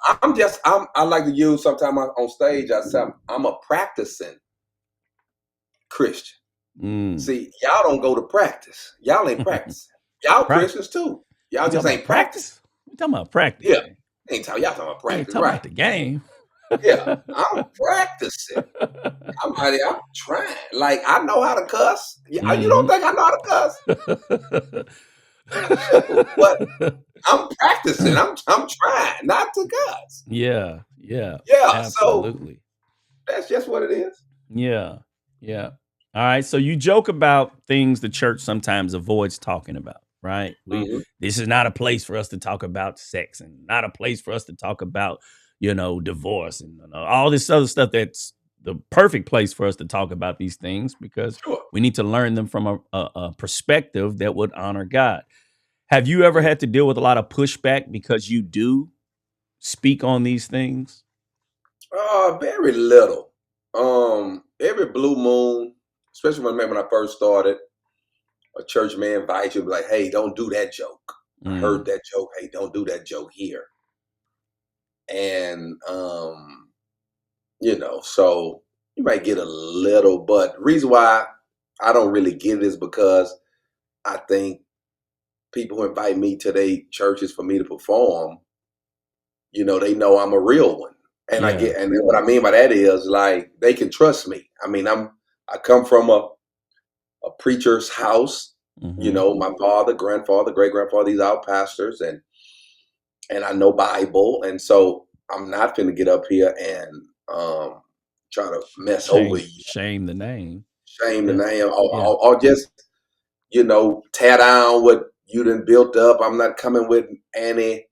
I like to use sometimes on stage. I say I'm a practicing Christian.
Mm.
See, y'all don't go to practice. Y'all ain't practicing. Y'all
Practice.
Christians too. Y'all
You
just
talking about
ain't practicing.
practice? You talking about practice,
Yeah.
man.
Y'all talking about
You ain't
practice,
talking
right?
about the game.
Yeah. I'm practicing. I'm trying. Like, I know how to cuss. Yeah, you don't
Mhm.
think I know how to cuss? Shoot, but I'm practicing. I'm trying not to cuss.
Yeah, yeah,
Yeah. So
absolutely.
that's just what it is.
Yeah, yeah. All right, so you joke about things the church sometimes avoids talking about. right?
Mhm.
This is not a place for us to talk about sex, and not a place for us to talk about, divorce, and all this other stuff. That's the perfect place for us to talk about these things, because
Sure.
we need to learn them from a perspective that would honor God. Have you ever
Yeah.
had to deal with a lot of pushback because you do speak on these things?
Very little. Every blue moon, especially when I first started, a church may invite you, be like, "Hey, don't do that joke. I heard
Mm,
that joke. Hey, don't do that joke here." And so you might get a little, but the reason why I don't really get it is because I think people who invite me to their churches for me to perform, they know I'm a real one.
yeah.
And then what I mean by that is like they can trust me. I mean, I come from a preacher's house.
Hmm.
My father, grandfather, great grandfather, these are pastors, and I know Bible, and so I'm not going to get up here and try to mess over you,
Shame the name.
shame the
Yeah.
name,
Yeah.
or just tear down what you done built up. I'm not coming with any.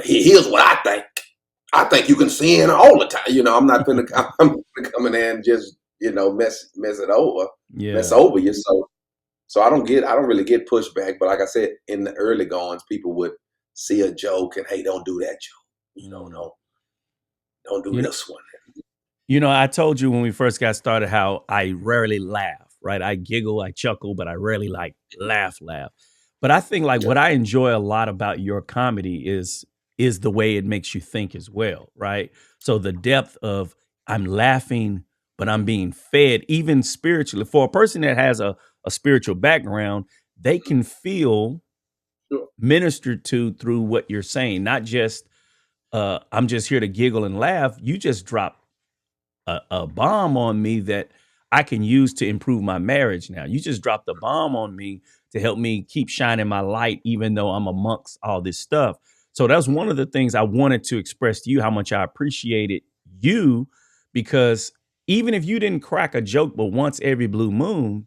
Here's what I think. I think you can sin all the time. I'm not gonna I'm gonna come in there and just mess it over, mess
Yeah.
over you. So I don't really get pushback. But like I said, in the early goings, people would see a joke and, hey, don't do that joke.
Mm.
Don't do
You know,
this one.
I told you when we first got started how I rarely laugh, right? I giggle, I chuckle, but I rarely like laugh. But I think like
Yeah,
what I enjoy a lot about your comedy is the way it makes you think as well, right? So the depth of I'm laughing, but I'm being fed, even spiritually. For a person that has a spiritual background, they can feel
sure.
ministered to through what you're saying, not just I'm just here to giggle and laugh. You just drop a bomb on me that I can use to improve my marriage now. You just dropped a bomb on me to help me keep shining my light, even though I'm amongst all this stuff. So that's one of the things I wanted to express to you, how much I appreciated you, because even if you didn't crack a joke, but once every blue moon,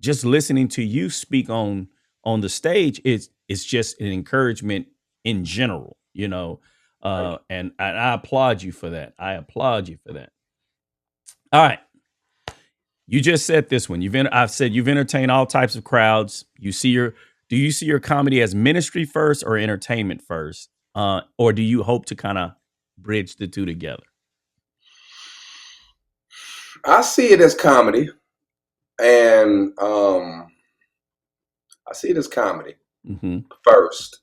just listening to you speak on the stage, it's just an encouragement in general,
Thank you.
and I applaud you for that. I applaud you for that. All right. You just said this one. I've said you've entertained all types of crowds. Do you see your comedy as ministry first or entertainment first? Or do you hope to kind of bridge the two together?
I see it as comedy, and I see it as comedy
Hmm.
first.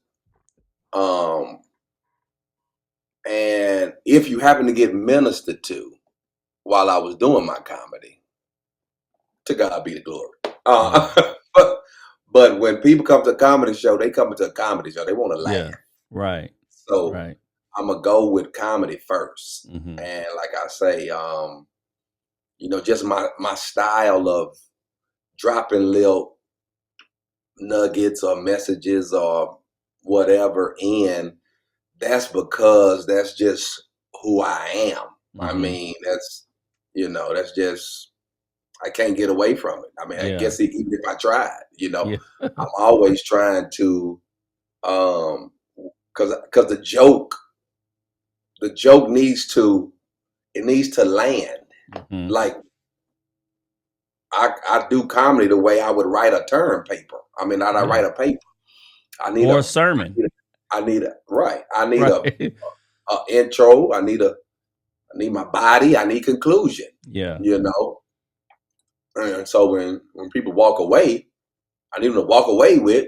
Um, and if you happen to get ministered to while I was doing my comedy, to God be the glory.
Yeah.
But when people come to a comedy show, they come to a comedy show. They want to laugh.
Yeah. Right.
So
Right.
I'm gonna go with comedy first.
Hmm.
And like I say, just my style of dropping little nuggets or messages or whatever in, that's because that's just who I am. I
Hmm.
mean, that's just I can't get away from it. I mean, I
Yeah.
guess even if I tried,
Yeah.
I'm always trying to, um, because the joke needs to land.
Hmm.
Like I do comedy the way I would write a term paper. I mean, not I
Yeah.
write a paper. I need
Or
a,
a sermon.
I need a right. I need
Right.
a intro. I need my body. I need conclusion.
Yeah.
You know, and so when people walk away, I need them to walk away with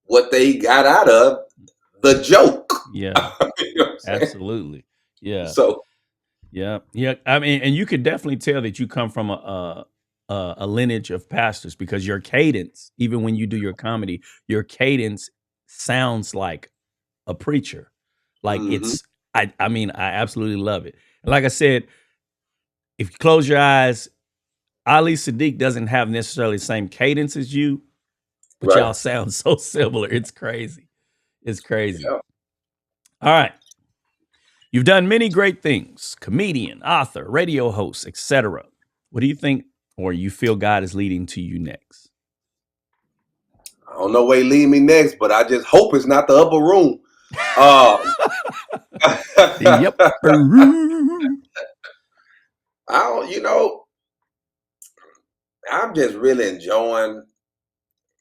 what they got out of the joke.
Yeah.
You know what I'm saying?
Absolutely. Yeah.
So
Yeah, yeah. I mean, and you could definitely tell that you come from a lineage of pastors, because your cadence, even when you do your comedy, your cadence sounds like a preacher. Like
mhm,
I mean, I absolutely love it. And like I said, if you close your eyes, Ali Sadiq doesn't have necessarily the same cadence as you, but
right.
y'all sound so similar. It's crazy. It's crazy.
Yeah.
All right. You've done many great things: comedian, author, radio host, etc. What do you think or you feel God is leading to you next?
don't know where he lead me next, but I just hope it's not the upper room.
Yep.
I don't, I'm just really enjoying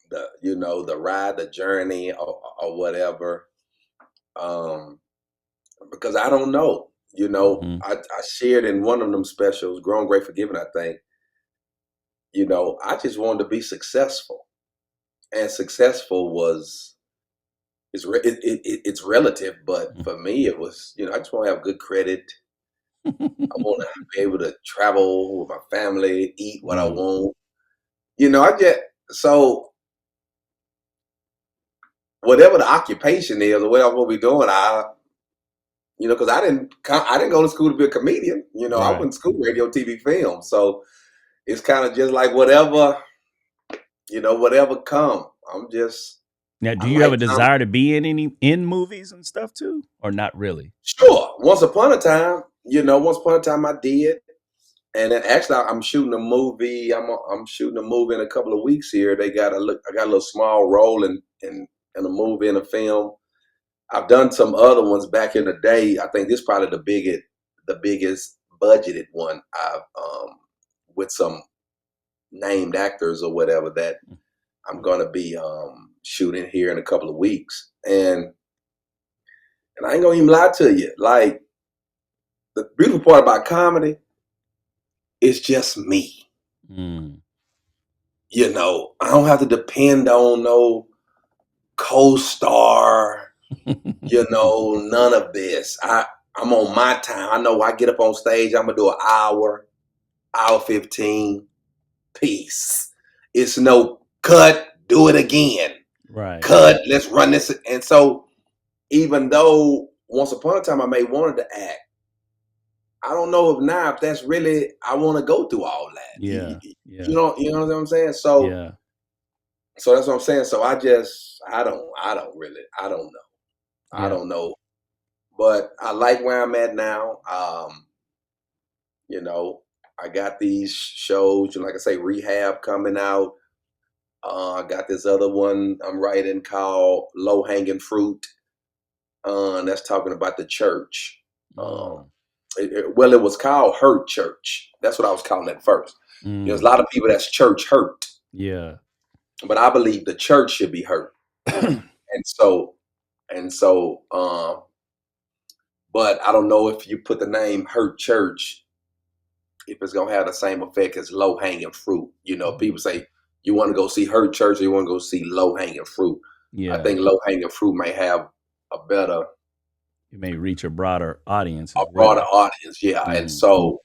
the ride, the journey, or whatever. Because I don't know.
Mhm.
I shared in one of them specials, Grown Great Forgiven, I think. I just wanted to be successful, and successful it's relative, but for me it was, I just want to have good credit. I want to be able to travel with my family, eat what I
Mm.
want. I just so whatever the occupation is or whatever we're doing, because I didn't go to school to be a comedian. I
Right.
went to school radio, TV, film. So it's kind of just like whatever come.
Now,
I
do you have
like
a desire to be in movies and stuff too, or not really?
sure. Once upon a time I did. And then actually, I'm shooting a movie. I'm shooting a movie in a couple of weeks here. I got a little small role in a movie and a film. I've done some other ones back in the day. I think this is probably the biggest budgeted one I've with some named actors or whatever that I'm gonna be shooting here in a couple of weeks. And I ain't gonna even lie to you. Like the beautiful part about comedy is just me.
Mm.
I don't have to depend on no co-star, none of this. I'm on my time. I know I get up on stage, I'm gonna do an hour 15, peace. It's no cut, do it again.
Right.
Cut, let's run this. And so even though once upon a time I may wanted to act, I don't know if that's really I want to go through all that.
Yeah. Yeah.
You know what I'm saying? So
Yeah.
that's what I'm saying. So I don't know. I
Yeah.
don't know. But I like where I'm at now. You know, I got these shows, like I say, Rehab coming out. I got this other one I'm writing called Low Hanging Fruit. That's talking about the church. Um,
Mm.
it was called Hurt Church. That's what I was calling it first. There's a
Mm.
lot of people that's church hurt,
Yeah.
but I believe the church should be hurt. And so, but I don't know if you put the name Hurt Church, if it's gonna have the same effect as Low Hanging Fruit. People say you want to go see Hurt Church or you want to go see Low Hanging Fruit. I
Yeah.
think Low Hanging Fruit may have a better,
You may reach a broader audience
a
as
broader
well.
audience. Yeah, and
Mm.
so,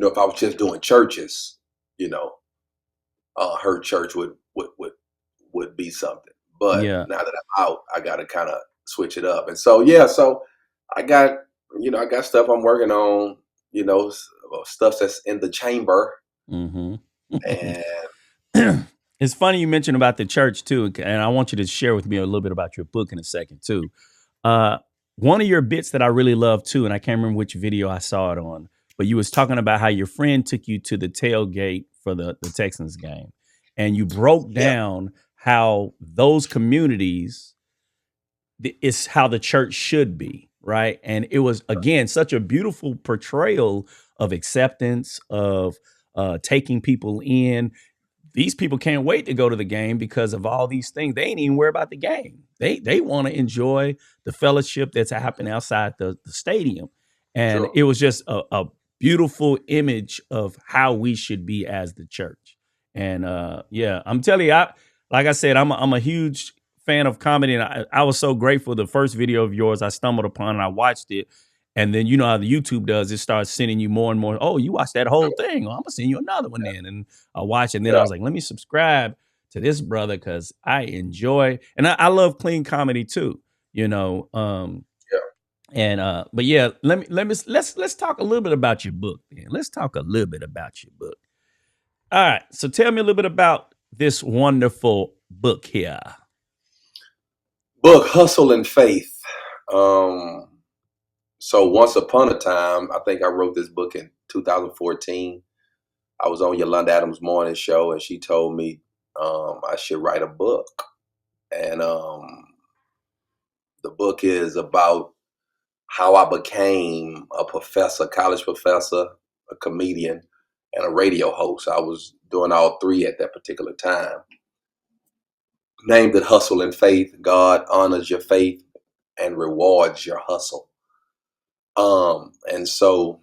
if I was just doing churches, you know, Hurt Church would be something. But
Yeah.
now that I'm out, I got to kind of switch it up. And so, yeah, so I got, I got stuff I'm working on, stuff that's in the chamber.
Hmm.
And
It's funny you mentioned about the church too, and I want you to share with me a little bit about your book in a second too. Uh, One of your bits that I really love too, and I can't remember which video I saw it on, but you was talking about how your friend took you to the tailgate for the Texans game, and you broke
yeah,
down how those communities is how the church should be, right? And it was again such a beautiful portrayal of acceptance, of taking people in. These people can't wait to go to the game because of all these things. They ain't even worry about the game. They want to enjoy the fellowship that's happening outside the stadium. And
sure.
it was just a beautiful image of how we should be as the church. And yeah, I'm telling you, like I said, I'm a huge fan of comedy, and I was so grateful. The first video of yours I stumbled upon and I watched it. And then you know how the YouTube does, it starts sending you more and more. Oh, you watched that whole thing. Well, I'm gonna send you another one then. And I watched it. And then I
Yeah,
was like, let me subscribe to this brother because I enjoy and I love clean comedy too, you know.
yeah.
And but yeah, let's talk a little bit about your book, then. Let's talk a little bit about your book. All right. So tell me a little bit about this wonderful book here.
Book Hustle and Faith. Um, so once upon a time, I think I wrote this book in 2014. I was on Yolanda Adams Morning Show, and she told me I should write a book. And the book is about how I became a professor, college professor, a comedian, and a radio host. I was doing all three at that particular time. Named it Hustle and Faith. God honors your faith and rewards your hustle. And so,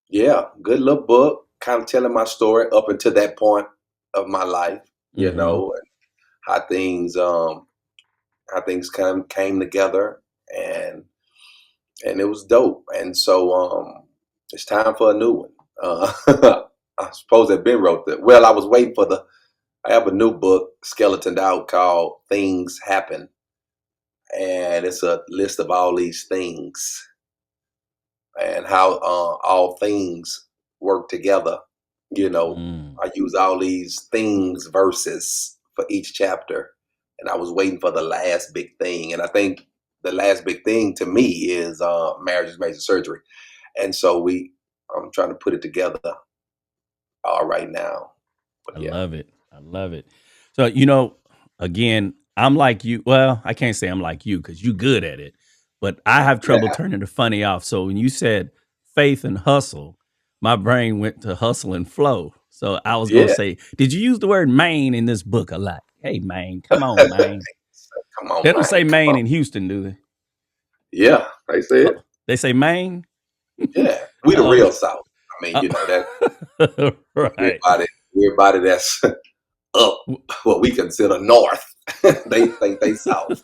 yeah, good little book, kind of telling my story up until that point of my life,
Mm-hmm.
and how things came together, and it was dope. And so it's time for a new one. I suppose I've been wrote that. Well, I was waiting for I have a new book skeletoned out called Things Happen, and it's a list of all these things and how all things work together.
Mm.
I use all these things verses for each chapter, and I was waiting for the last big thing. And I think the last big thing to me is marriage is major surgery. And so I'm trying to put it together all right now. But
I
yeah,
love it. I love it. So, again, I'm like you. Well, I can't say I'm like you because you good at it, but I have trouble turning the funny off. So when you said faith and hustle, my brain went to hustle and flow. So I was gonna
yeah.
say, did you use the word Maine in this book a lot? Hey, Maine, come on, Maine.
Come on,
They don't
man.
say
Come
Maine
on.
in Houston, do they?
Yeah, they said.
Oh, they say Maine.
Yeah, we the
Oh,
real South. I mean, that
right.
everybody that's up what we consider north, they think they south.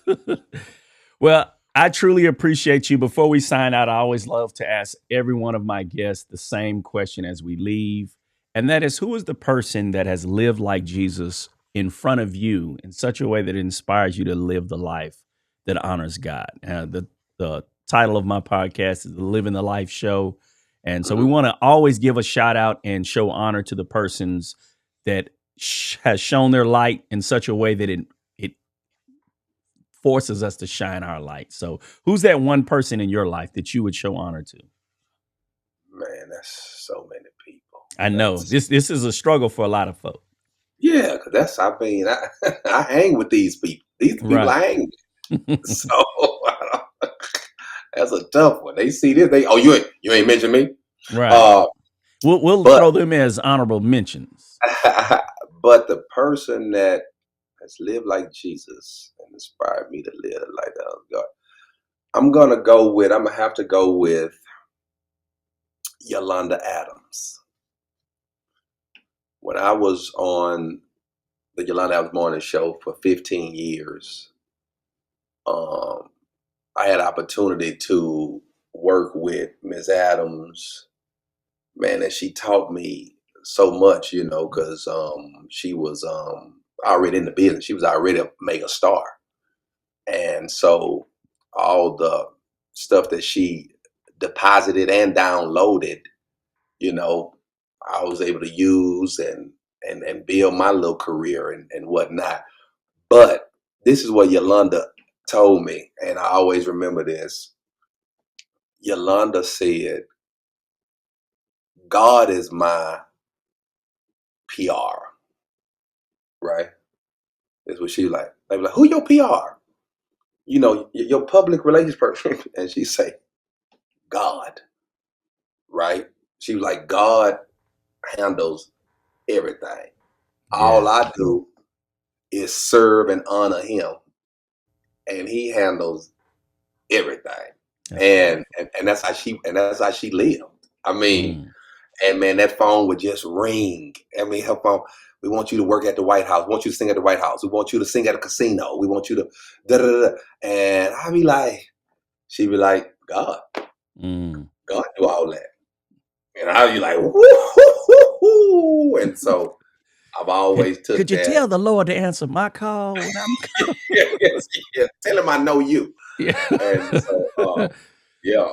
Well, I truly appreciate you. Before we sign out, I always love to ask every one of my guests the same question as we leave. And that is, who is the person that has lived like Jesus in front of you in such a way that inspires you to live the life that honors God? The title of my podcast is the Living the Life Show. And so we
Mhm.
want to always give a shout out and show honor to the persons that has shown their light in such a way that it forces us to shine our light. So, who's that one person in your life that you would show honor to?
Man, that's so many people.
I know
That's
this is a struggle for a lot of folks.
Yeah, 'cause I mean, I hang with these people. These people
Right.
I hang with. So that's a tough one. They see this, you ain't mention me.
Right.
Uh,
We'll
but
throw them as honorable mentions.
but the person that has lived like Jesus and inspired me to live like that of God, I'm gonna have to go with Yolanda Adams. When I was on the Yolanda Adams Morning Show for 15 years, um, I had opportunity to work with Miss Adams. Man, and she taught me so much, because she was already in the business. She was already a mega star, and so all the stuff that she deposited and downloaded, you know, I was able to use and build my little career and whatnot. But this is what Yolanda told me, and I always remember this. Yolanda said, "God is my PR." Right? That's what she like. They be like, "Who your PR?" Your public relations person, and she say, "God." Right? She was like, "God handles everything. All
Yeah.
I do is serve and honor Him, and He handles everything."
That's
And
powerful.
and, and that's how she lived. I mean,
Mm.
and man, that phone would just ring. I mean, her phone. We want you to work at the White House. We want you to sing at the White House. We want you to sing at a casino. We want you to da da da. And I'd be like, she'd be like, God,
Mm.
God do all that. And I'd be like, woo, hoo, hoo, hoo. And so I've
Could
always took
could you
that.
tell the Lord to answer my call when I'm
Yes, yes. Tell him I know you. And
Yeah.
so, yeah,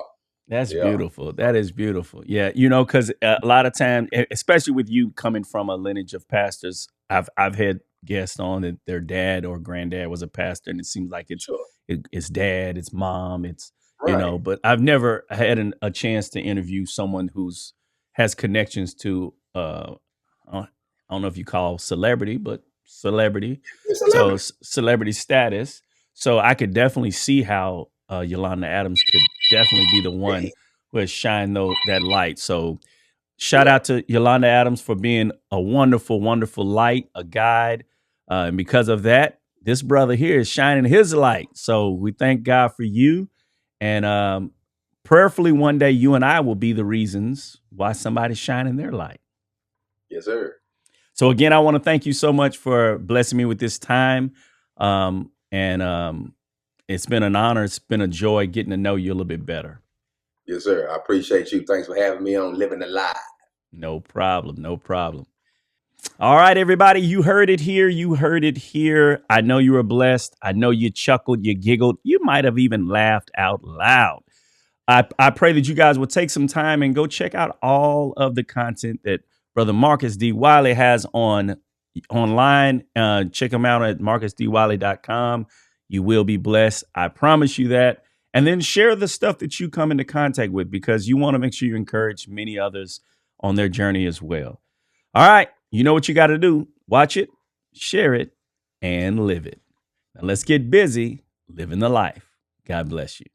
That's
yeah,
beautiful. That is beautiful. Yeah, because a lot of time, especially with you coming from a lineage of pastors, I've had guests on that their dad or granddad was a pastor, and it seems like
sure.
it's dad, it's mom,
Right.
but I've never had a chance to interview someone has connections to I don't know if you call celebrity, but celebrity,
You're a
so
celebrity.
celebrity status. So I could definitely see how Yolanda Adams could definitely be the one
Hey,
who has shined that light. So shout
yeah.
out to Yolanda Adams for being a wonderful, wonderful light, a guide. And because of that, this brother here is shining his light. So we thank God for you. And prayerfully, one day you and I will be the reasons why somebody's shining their light.
Yes, sir.
So again, I want to thank you so much for blessing me with this time. And it's been an honor. It's been a joy getting to know you a little bit better.
Yes, sir. I appreciate you. Thanks for having me on Living the Lie.
No problem. No problem. All right, everybody, you heard it here. You heard it here. I know you were blessed. I know you chuckled, you giggled. You might have even laughed out loud. I pray that you guys will take some time and go check out all of the content that Brother Marcus D. Wiley has online. Check him out at marcusdwiley.com. You will be blessed. I promise you that. And then share the stuff that you come into contact with, because you want to make sure you encourage many others on their journey as well. All right. You know what you got to do. Watch it, share it, and live it. Now let's get busy living the life. God bless you.